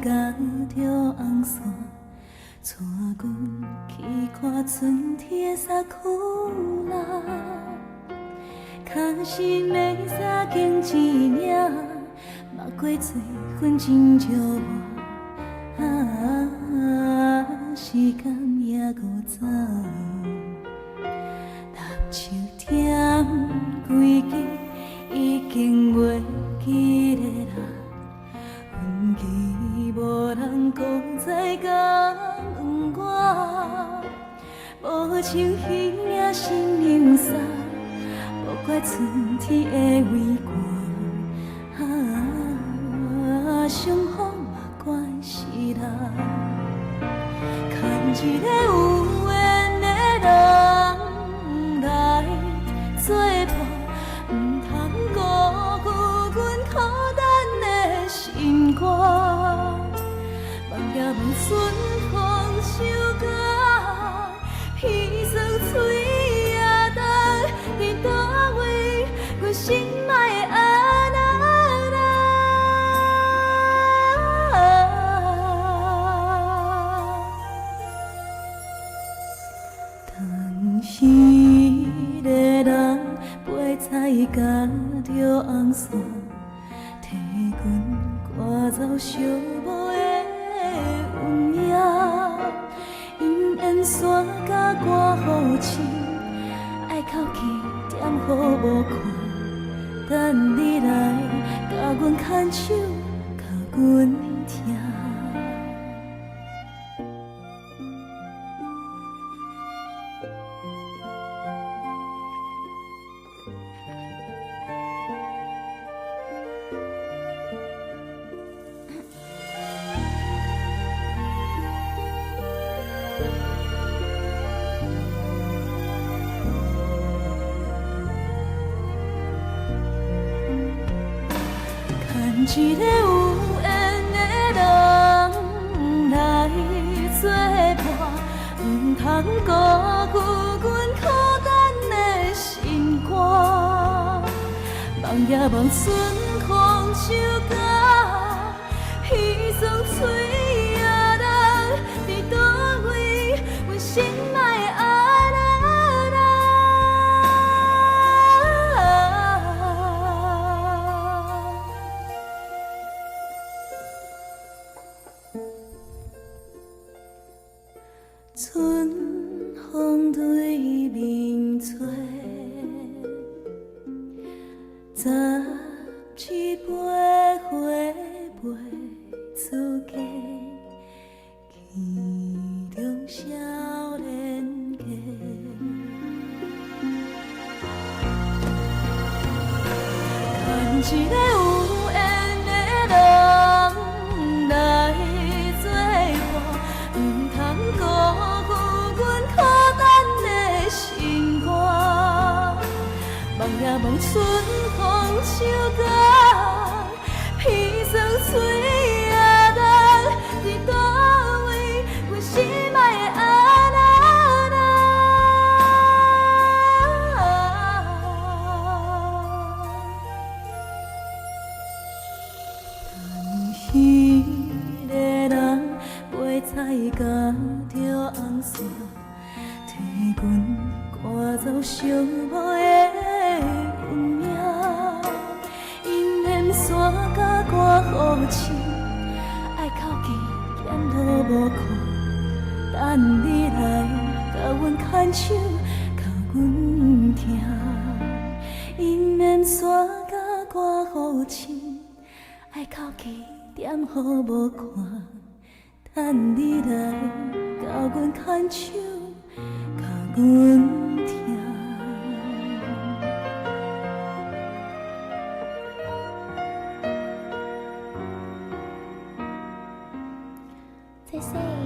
天着红线，带阮去看春天的沙库拉。脚是要撒经一领，目过做粉真少我。时间也搁早，踏树点几枝，已经袂记得啦。阮记无人讲再感恩我，无像彼领新娘纱，无怪春天的微寒，伤风嘛怪是人。看一个有缘的人来作伴，唔通辜负阮孤单的心肝。望也望春风收假，彼霜吹也冬，伫倒位阮心爱的安那拉。当时个人飞彩甲着红线，替阮赶走寂寞的运命。因缘山甲寒雨深，爱哭泣点雨无看，等你来甲阮牵手，甲阮听。一个有缘的人来作伴，唔通辜负阮孤单的心肝。望也望春风收假，彼霜吹也冬，伫倒位阮心爱的安那拉。春风对面吹，17杯花飞出家，见中少年家。看一个有缘的人来作伴，唔通辜负阮孤单的心肝。望也望春风收假，彼霜吹也冬，伫倒位阮心爱的安那拉。当时个人飞彩甲着红线，替阮赶走寂寞的运命。因缘山甲寒雨深，爱哭泣捡雨无看，等你来甲阮牵手，甲阮听。因缘山甲寒雨深，爱哭泣点雨无看，等你来甲阮牵手，甲阮听。再say